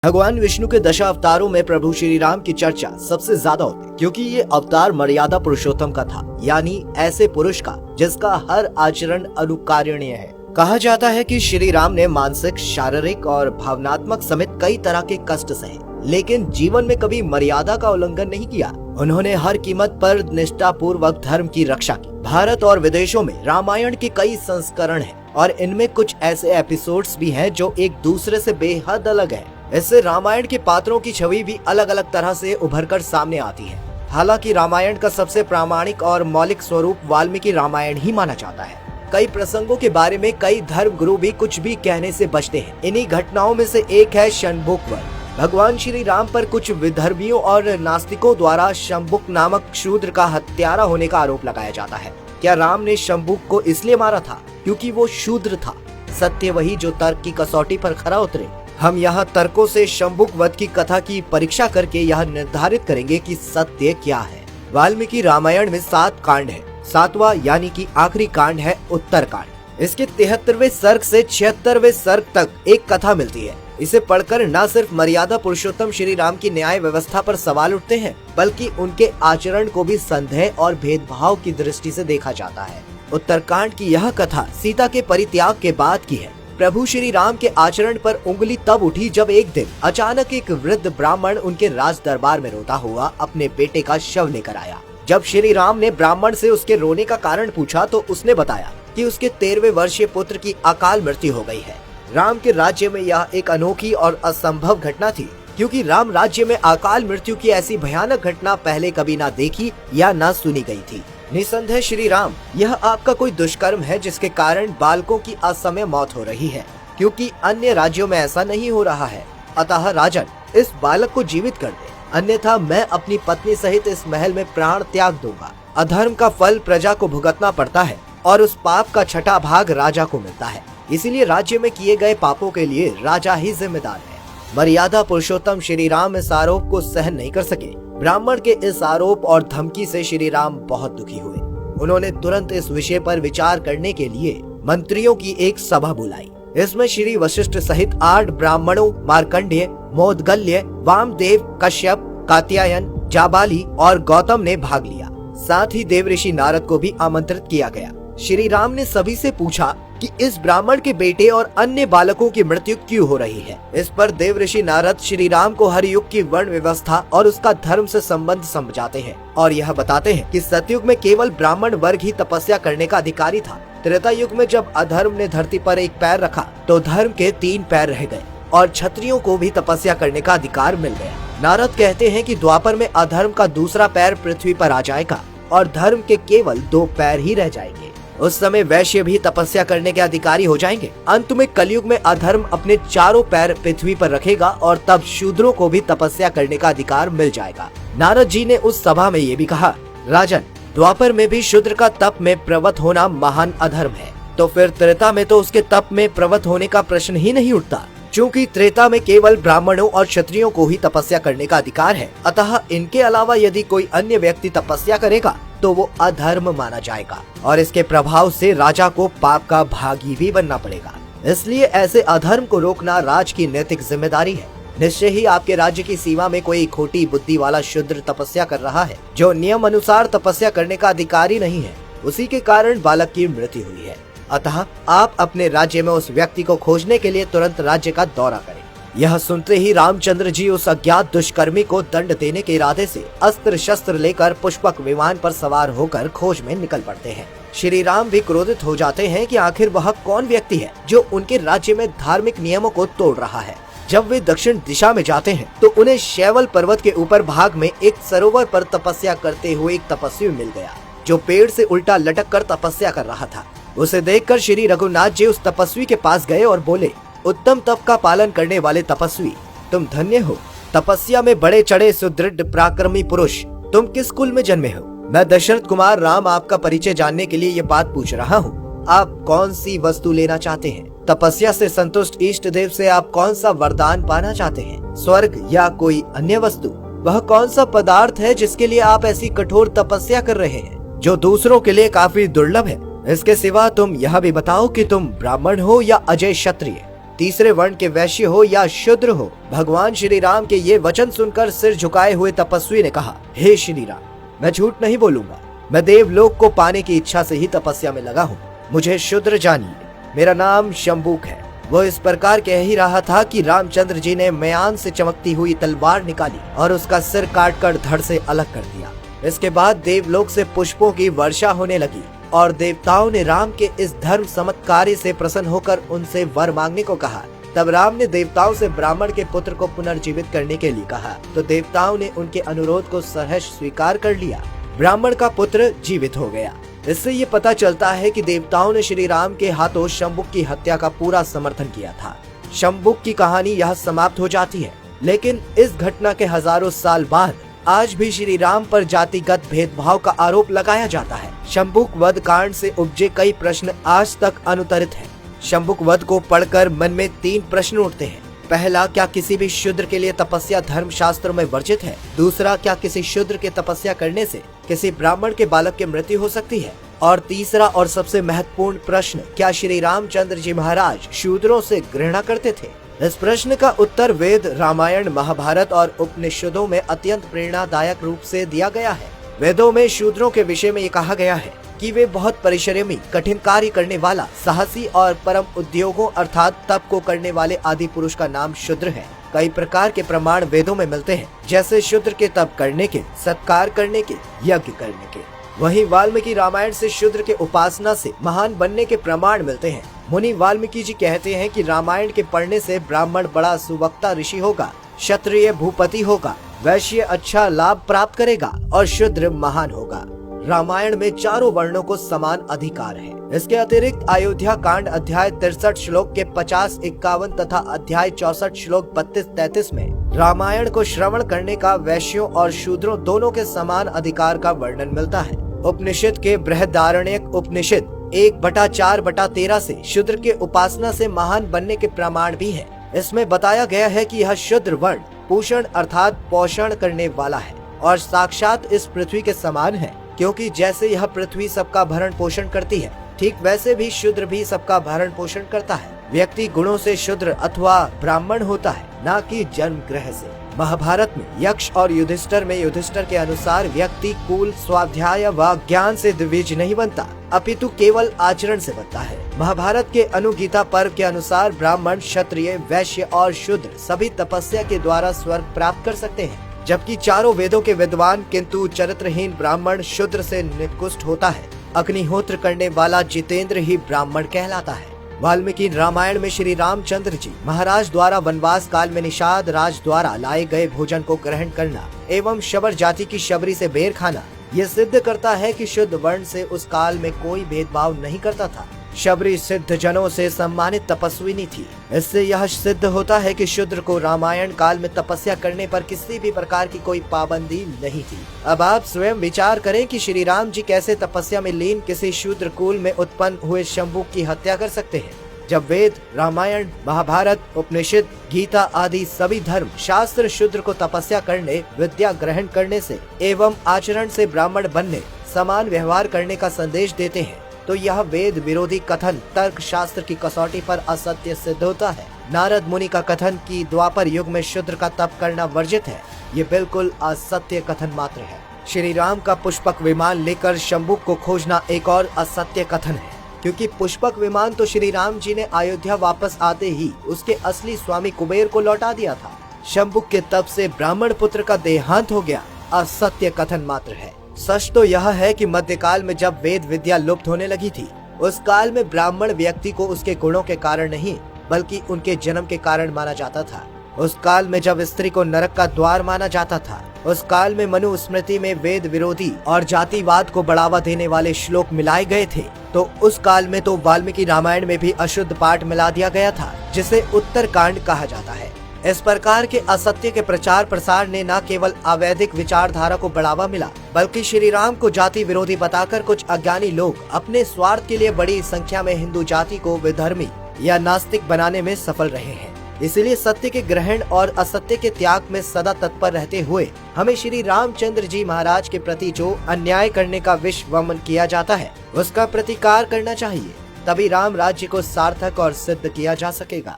भगवान विष्णु के दशा अवतारों में प्रभु श्री राम की चर्चा सबसे ज्यादा होती है, क्योंकि ये अवतार मर्यादा पुरुषोत्तम का था, यानी ऐसे पुरुष का जिसका हर आचरण अनुकरणीय है। कहा जाता है कि श्री राम ने मानसिक, शारीरिक और भावनात्मक समेत कई तरह के कष्ट सहे, लेकिन जीवन में कभी मर्यादा का उल्लंघन नहीं किया। उन्होंने हर कीमत पर निष्ठा पूर्वक धर्म की रक्षा की। भारत और विदेशों में रामायण के कई संस्करण हैं और इनमें कुछ ऐसे एपिसोड्स भी हैं जो एक दूसरे से बेहद अलग हैं। इससे रामायण के पात्रों की छवि भी अलग अलग तरह से उभरकर सामने आती है। हालांकि रामायण का सबसे प्रामाणिक और मौलिक स्वरूप वाल्मीकि रामायण ही माना जाता है। कई प्रसंगों के बारे में कई धर्म गुरु भी कुछ भी कहने से बचते हैं। इन्हीं घटनाओं में से एक है शंबुक वध। भगवान श्री राम पर कुछ विधर्मियों और नास्तिकों द्वारा शंबुक नामक शूद्र का हत्यारा होने का आरोप लगाया जाता है। क्या राम ने शंबुक को इसलिए मारा था क्योंकि वो शूद्र था? सत्य वही जो तर्क की कसौटी पर खरा उतरे। हम यहाँ तर्कों से शंबुक वध की कथा की परीक्षा करके यह निर्धारित करेंगे कि सत्य क्या है। वाल्मीकि रामायण में 7 कांड है। 7वां यानी कि आखिरी कांड है उत्तर कांड। इसके 73वें सर्ग से 76वें सर्ग तक एक कथा मिलती है। इसे पढ़कर न सिर्फ मर्यादा पुरुषोत्तम श्री राम की न्याय व्यवस्था पर सवाल उठते हैं, बल्कि उनके आचरण को भी संदेह और भेदभाव की दृष्टि से देखा जाता है। उत्तरकांड की यह कथा सीता के परित्याग के बाद की है। प्रभु श्री राम के आचरण पर उंगली तब उठी जब एक दिन अचानक एक वृद्ध ब्राह्मण उनके राज दरबार में रोता हुआ अपने बेटे का शव लेकर आया। जब श्री राम ने ब्राह्मण से उसके रोने का कारण पूछा तो उसने बताया कि उसके 13वें वर्षीय पुत्र की अकाल मृत्यु हो गई है। राम के राज्य में यह एक अनोखी और असंभव घटना थी, क्योंकि राम राज्य में अकाल मृत्यु की ऐसी भयानक घटना पहले कभी न देखी या न सुनी गई थी। निसंदेह श्री राम, यह आपका कोई दुष्कर्म है जिसके कारण बालकों की असमय मौत हो रही है, क्योंकि अन्य राज्यों में ऐसा नहीं हो रहा है। अतः राजन, इस बालक को जीवित कर दे, अन्यथा मैं अपनी पत्नी सहित इस महल में प्राण त्याग दूंगा। अधर्म का फल प्रजा को भुगतना पड़ता है और उस पाप का छठा भाग राजा को मिलता है। इसीलिए राज्य में किए गए पापों के लिए राजा ही जिम्मेदार है। मर्यादा पुरुषोत्तम श्री राम इस आरोप को सहन नहीं कर सके। ब्राह्मण के इस आरोप और धमकी से श्री राम बहुत दुखी हुए। उन्होंने तुरंत इस विषय पर विचार करने के लिए मंत्रियों की एक सभा बुलाई। इसमें श्री वशिष्ठ सहित 8 ब्राह्मणों मार्कंडेय, मोदगल्य, वामदेव, कश्यप, कात्यायन, जाबाली और गौतम ने भाग लिया। साथ ही देवऋषि नारद को भी आमंत्रित किया गया। श्री राम ने सभी से पूछा कि इस ब्राह्मण के बेटे और अन्य बालकों की मृत्यु क्यों हो रही है। इस पर देवऋषि नारद श्री राम को हर युग की वर्ण व्यवस्था और उसका धर्म से संबंध समझाते हैं और यह बताते हैं कि सतयुग में केवल ब्राह्मण वर्ग ही तपस्या करने का अधिकारी था। त्रेता युग में जब अधर्म ने धरती पर एक पैर रखा तो धर्म के 3 पैर रह गए और क्षत्रियों को भी तपस्या करने का अधिकार मिल गया। नारद कहते हैं कि द्वापर में अधर्म का दूसरा पैर पृथ्वी पर आ जाएगा और धर्म के केवल 2 पैर ही रह जाएंगे। उस समय वैश्य भी तपस्या करने के अधिकारी हो जाएंगे। अंत में कलयुग में अधर्म अपने 4 पैर पृथ्वी पर रखेगा और तब शूद्रों को भी तपस्या करने का अधिकार मिल जाएगा। नारद जी ने उस सभा में ये भी कहा, राजन, द्वापर में भी शूद्र का तप में प्रवृत्त होना महान अधर्म है, तो फिर त्रेता में तो उसके तप में प्रवृत्त होने का प्रश्न ही नहीं उठता। चूँकि त्रेता में केवल ब्राह्मणों और क्षत्रियों को ही तपस्या करने का अधिकार है, अतः इनके अलावा यदि कोई अन्य व्यक्ति तपस्या करेगा तो वो अधर्म माना जाएगा और इसके प्रभाव से राजा को पाप का भागी भी बनना पड़ेगा। इसलिए ऐसे अधर्म को रोकना राज की नैतिक जिम्मेदारी है। निश्चय ही आपके राज्य की सीमा में कोई खोटी बुद्धि वाला शूद्र तपस्या कर रहा है जो नियम अनुसार तपस्या करने का अधिकारी नहीं है। उसी के कारण बालक की मृत्यु हुई है। अतः आप अपने राज्य में उस व्यक्ति को खोजने के लिए तुरंत राज्य का दौरा करें। यह सुनते ही रामचंद्र जी उस अज्ञात दुष्कर्मी को दंड देने के इरादे से अस्त्र शस्त्र लेकर पुष्पक विमान पर सवार होकर खोज में निकल पड़ते हैं। श्री राम भी क्रोधित हो जाते हैं कि आखिर वह कौन व्यक्ति है जो उनके राज्य में धार्मिक नियमों को तोड़ रहा है। जब वे दक्षिण दिशा में जाते हैं तो उन्हें शैवल पर्वत के ऊपर भाग में एक सरोवर पर तपस्या करते हुए एक तपस्वी मिल गया, जो पेड़ से उल्टा लटक कर तपस्या कर रहा था। उसे देखकर श्री रघुनाथ जी उस तपस्वी के पास गए और बोले, उत्तम तप का पालन करने वाले तपस्वी, तुम धन्य हो। तपस्या में बड़े चढ़े सुदृढ़ पराक्रमी पुरुष, तुम किस कुल में जन्मे हो? मैं दशरथ कुमार राम आपका परिचय जानने के लिए ये बात पूछ रहा हूँ। आप कौन सी वस्तु लेना चाहते हैं? तपस्या से संतुष्ट इष्ट देव से आप कौन सा वरदान पाना चाहते हैं? स्वर्ग या कोई अन्य वस्तु? वह कौन सा पदार्थ है जिसके लिए आप ऐसी कठोर तपस्या कर रहे हैं, जो दूसरों के लिए काफी दुर्लभ है? इसके सिवा तुम यह भी बताओ कि तुम ब्राह्मण हो या अजय क्षत्रिय। तीसरे वर्ण के वैश्य हो या शूद्र हो। भगवान श्री राम के ये वचन सुनकर सिर झुकाए हुए तपस्वी ने कहा, हे श्री राम, मैं झूठ नहीं बोलूंगा। मैं देवलोक को पाने की इच्छा से ही तपस्या में लगा हूँ। मुझे शूद्र जानिए। मेरा नाम शंबुक है। वो इस प्रकार कह ही रहा था कि रामचंद्र जी ने म्यान से चमकती हुई तलवार निकाली और उसका सिर काटकर धड़ से अलग कर दिया। इसके बाद देवलोक से पुष्पों की वर्षा होने लगी और देवताओं ने राम के इस धर्म सम्मत कार्य से प्रसन्न होकर उनसे वर मांगने को कहा। तब राम ने देवताओं से ब्राह्मण के पुत्र को पुनर्जीवित करने के लिए कहा, तो देवताओं ने उनके अनुरोध को सहर्ष स्वीकार कर लिया। ब्राह्मण का पुत्र जीवित हो गया। इससे ये पता चलता है कि देवताओं ने श्री राम के हाथों शंबुक की हत्या का पूरा समर्थन किया था। शंबुक की कहानी यहाँ समाप्त हो जाती है, लेकिन इस घटना के हजारों साल बाद आज भी श्री राम पर जातिगत भेदभाव का आरोप लगाया जाता है। शंबुक वध कांड से उपजे कई प्रश्न आज तक अनुत्तरित हैं। शंबुक वध को पढ़कर मन में 3 प्रश्न उठते हैं। पहला, क्या किसी भी शूद्र के लिए तपस्या धर्म शास्त्रों में वर्जित है? दूसरा, क्या किसी शूद्र के तपस्या करने से किसी ब्राह्मण के बालक की मृत्यु हो सकती है? और तीसरा और सबसे महत्वपूर्ण प्रश्न, क्या श्री रामचंद्र जी महाराज शूद्रों से घृणा करते थे? इस प्रश्न का उत्तर वेद, रामायण, महाभारत और उपनिषदों में अत्यंत प्रेरणादायक रूप से दिया गया है। वेदों में शूद्रों के विषय में ये कहा गया है कि वे बहुत परिश्रमी, कठिन कार्य करने वाला, साहसी और परम उद्योगों अर्थात तप को करने वाले आदि पुरुष का नाम शूद्र है। कई प्रकार के प्रमाण वेदों में मिलते हैं, जैसे शूद्र के तप करने के, सत्कार करने के, यज्ञ करने के। वहीं वाल्मीकि रामायण से शूद्र के उपासना से महान बनने के प्रमाण मिलते हैं। मुनि वाल्मीकि जी कहते हैं कि रामायण के पढ़ने से ब्राह्मण बड़ा सुवक्ता ऋषि होगा, क्षत्रिय भूपति होगा, वैश्य अच्छा लाभ प्राप्त करेगा और शूद्र महान होगा। रामायण में चारों वर्णों को समान अधिकार है। इसके अतिरिक्त अयोध्या कांड अध्याय 63 श्लोक के 50, 51 तथा अध्याय 64 श्लोक 32, 33 में रामायण को श्रवण करने का वैश्यों और शूद्रों दोनों के समान अधिकार का वर्णन मिलता है। उपनिषद के बृहदारण्यक उपनिषद 1/4/13 से शूद्र के उपासना से महान बनने के प्रमाण भी है। इसमें बताया गया है कि यह शूद्र वर्ण पोषण अर्थात पोषण करने वाला है और साक्षात इस पृथ्वी के समान है, क्योंकि जैसे यह पृथ्वी सबका भरण पोषण करती है, ठीक वैसे भी शूद्र भी सबका भरण पोषण करता है। व्यक्ति गुणों से शूद्र अथवा ब्राह्मण होता है, न कि जन्म ग्रह से। महाभारत में यक्ष और युधिष्ठिर में युधिष्ठिर के अनुसार व्यक्ति कुल, स्वाध्याय व ज्ञान से द्विज नहीं बनता, अपितु केवल आचरण से बनता है। महाभारत के अनुगीता पर्व के अनुसार ब्राह्मण, क्षत्रिय, वैश्य और शूद्र सभी तपस्या के द्वारा स्वर्ग प्राप्त कर सकते हैं, जबकि चारों वेदों के विद्वान किंतु चरित्रहीन ब्राह्मण शूद्र से निकृष्ट होता है। अग्निहोत्र करने वाला जितेंद्र ही ब्राह्मण कहलाता है। वाल्मीकि रामायण में श्री रामचंद्र जी महाराज द्वारा वनवास काल में निषाद राज द्वारा लाए गए भोजन को ग्रहण करना एवं शबर जाति की शबरी से बेर खाना, ये सिद्ध करता है कि शुद्ध वर्ण से उस काल में कोई भेदभाव नहीं करता था। शबरी सिद्ध जनों से सम्मानित तपस्विनी थी। इससे यह सिद्ध होता है कि शूद्र को रामायण काल में तपस्या करने पर किसी भी प्रकार की कोई पाबंदी नहीं थी। अब आप स्वयं विचार करें कि श्री राम जी कैसे तपस्या में लीन किसी शूद्र कुल में उत्पन्न हुए शंबुक की हत्या कर सकते हैं, जब वेद, रामायण, महाभारत, उपनिषद, गीता आदि सभी धर्म शास्त्र शूद्र को तपस्या करने, विद्या ग्रहण करने से एवं आचरण से ब्राह्मण बनने, समान व्यवहार करने का संदेश देते हैं, तो यह वेद विरोधी कथन तर्क शास्त्र की कसौटी पर असत्य सिद्ध होता है। नारद मुनि का कथन कि द्वापर युग में शूद्र का तप करना वर्जित है, ये बिल्कुल असत्य कथन मात्र है। श्री राम का पुष्पक विमान लेकर शंबुक को खोजना एक और असत्य कथन है, क्योंकि पुष्पक विमान तो श्री राम जी ने अयोध्या वापस आते ही उसके असली स्वामी कुबेर को लौटा दिया था। शंबुक के तप से ब्राह्मण पुत्र का देहांत हो गया, असत्य कथन मात्र है। सच तो यह है कि मध्यकाल में जब वेद विद्या लुप्त होने लगी थी, उस काल में ब्राह्मण व्यक्ति को उसके गुणों के कारण नहीं बल्कि उनके जन्म के कारण माना जाता था। उस काल में जब स्त्री को नरक का द्वार माना जाता था, उस काल में मनु स्मृति में वेद विरोधी और जातिवाद को बढ़ावा देने वाले श्लोक मिलाए गए थे, तो उस काल में तो वाल्मीकि रामायण में भी अशुद्ध पाठ मिला दिया गया था, जिसे उत्तरकांड कहा जाता है। इस प्रकार के असत्य के प्रचार प्रसार ने न केवल अवैधिक विचारधारा को बढ़ावा मिला, बल्कि श्री राम को जाति विरोधी बताकर कुछ अज्ञानी लोग अपने स्वार्थ के लिए बड़ी संख्या में हिंदू जाति को विधर्मी या नास्तिक बनाने में सफल रहे हैं। इसलिए सत्य के ग्रहण और असत्य के त्याग में सदा तत्पर रहते हुए हमें श्री रामचंद्र जी महाराज के प्रति जो अन्याय करने का विश्वमन किया जाता है, उसका प्रतिकार करना चाहिए। तभी राम राज्य को सार्थक और सिद्ध किया जा सकेगा।